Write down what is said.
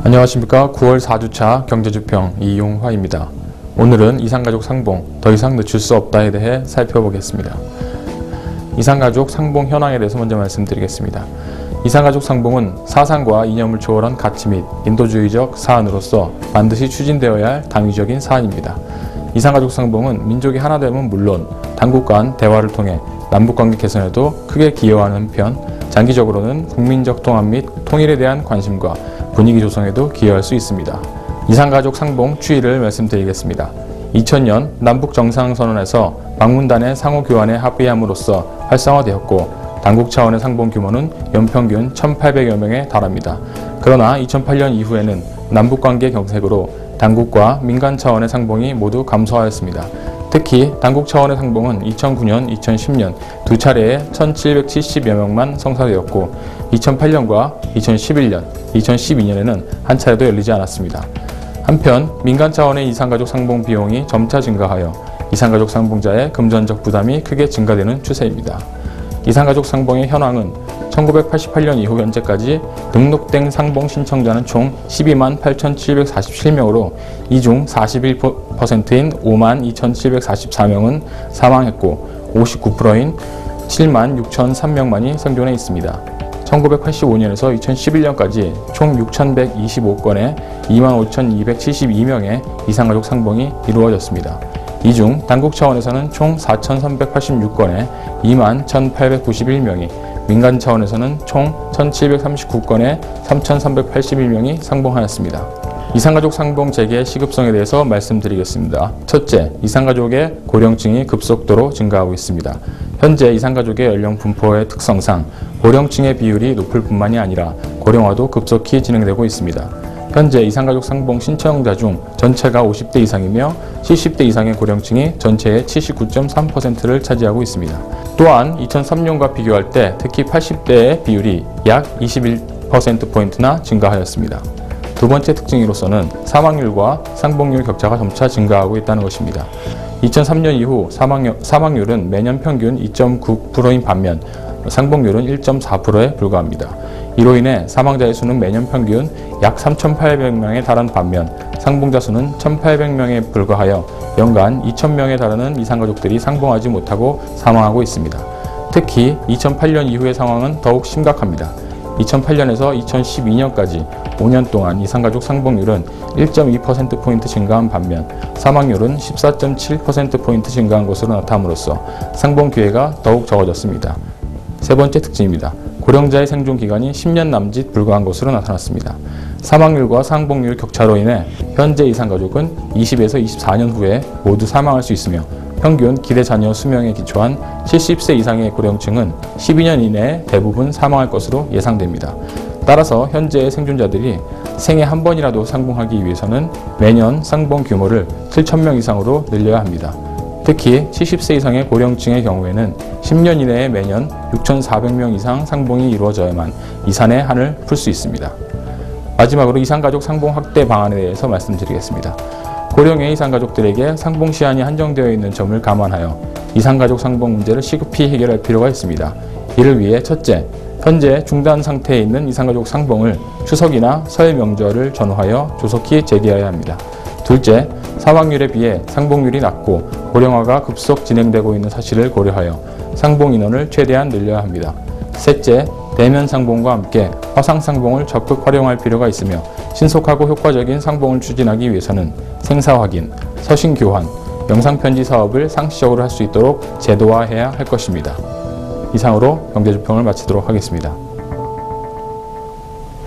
안녕하십니까. 9월 4주차 경제주평 이용화입니다. 오늘은 이상가족 상봉 더 이상 늦출 수 없다에 대해 살펴보겠습니다. 이상가족 상봉 현황에 대해서 먼저 말씀드리겠습니다. 이상가족 상봉은 사상과 이념을 초월한 가치 및 인도주의적 사안으로서 반드시 추진되어야 할 당위적인 사안입니다. 이상가족 상봉은 민족이 하나됨은 물론 당국 간 대화를 통해 남북관계 개선에도 크게 기여하는 한편 장기적으로는 국민적 통합 및 통일에 대한 관심과 분위기 조성에도 기여할 수 있습니다. 이상가족 상봉 추이를 말씀드리겠습니다. 2000년 남북정상선언에서 방문단의 상호교환에 합의함으로써 활성화되었고 당국 차원의 상봉 규모는 연평균 1,800여 명에 달합니다. 그러나 2008년 이후에는 남북관계 경색으로 당국과 민간 차원의 상봉이 모두 감소하였습니다. 특히 당국 차원의 상봉은 2009년, 2010년 두 차례에 1,770여 명만 성사되었고 2008년과 2011년, 2012년에는 한 차례도 열리지 않았습니다. 한편 민간 차원의 이상가족 상봉 비용이 점차 증가하여 이상가족 상봉자의 금전적 부담이 크게 증가되는 추세입니다. 이상가족 상봉의 현황은 1988년 이후 현재까지 등록된 상봉 신청자는 총 122만 8,747명으로 이 중 41%인 5만 2,744명은 사망했고 59%인 7만 6,003명만이 생존해 있습니다. 1985년에서 2011년까지 총 6,125건의 25,272명의 이상가족 상봉이 이루어졌습니다. 이 중 당국 차원에서는 총 4,386건의 21,891명이, 민간 차원에서는 총 1,739건의 3,381명이 상봉하였습니다. 이상가족 상봉 재개 시급성에 대해서 말씀드리겠습니다. 첫째, 이상가족의 고령층이 급속도로 증가하고 있습니다. 현재 이상가족의 연령 분포의 특성상 고령층의 비율이 높을 뿐만이 아니라 고령화도 급속히 진행되고 있습니다. 현재 이상가족 상봉 신청자 중 전체가 50대 이상이며 70대 이상의 고령층이 전체의 79.3%를 차지하고 있습니다. 또한 2003년과 비교할 때 특히 80대의 비율이 약 21%포인트나 증가하였습니다. 두 번째 특징으로서는 사망률과 상봉률 격차가 점차 증가하고 있다는 것입니다. 2003년 이후 사망률은 매년 평균 2.9%인 반면 상봉률은 1.4%에 불과합니다. 이로 인해 사망자의 수는 매년 평균 약 3,800명에 달한 반면 상봉자 수는 1,800명에 불과하여 연간 2,000명에 달하는 이상가족들이 상봉하지 못하고 사망하고 있습니다. 특히 2008년 이후의 상황은 더욱 심각합니다. 2008년에서 2012년까지 5년 동안 이상가족 상봉률은 1.2%포인트 증가한 반면 사망률은 14.7%포인트 증가한 것으로 나타남으로써 상봉 기회가 더욱 적어졌습니다. 세 번째 특징입니다. 고령자의 생존 기간이 10년 남짓 불과한 것으로 나타났습니다. 사망률과 상봉률 격차로 인해 현재 이상가족은 20에서 24년 후에 모두 사망할 수 있으며 평균 기대 자녀 수명에 기초한 70세 이상의 고령층은 12년 이내에 대부분 사망할 것으로 예상됩니다. 따라서 현재의 생존자들이 생애 한 번이라도 상봉하기 위해서는 매년 상봉 규모를 7,000명 이상으로 늘려야 합니다. 특히 70세 이상의 고령층의 경우에는 10년 이내에 매년 6,400명 이상 상봉이 이루어져야만 이산의 한을 풀 수 있습니다. 마지막으로 이상가족 상봉 확대 방안에 대해서 말씀드리겠습니다. 고령의 이상가족들에게 상봉 시한이 한정되어 있는 점을 감안하여 이상가족 상봉 문제를 시급히 해결할 필요가 있습니다. 이를 위해 첫째, 현재 중단 상태에 있는 이상가족 상봉을 추석이나 설 명절을 전후하여 조속히 재개해야 합니다. 둘째, 사망률에 비해 상봉률이 낮고 고령화가 급속 진행되고 있는 사실을 고려하여 상봉 인원을 최대한 늘려야 합니다. 셋째, 대면 상봉과 함께 화상 상봉을 적극 활용할 필요가 있으며 신속하고 효과적인 상봉을 추진하기 위해서는 생사 확인, 서신 교환, 영상 편지 사업을 상시적으로 할 수 있도록 제도화해야 할 것입니다. 이상으로 경제주평을 마치도록 하겠습니다.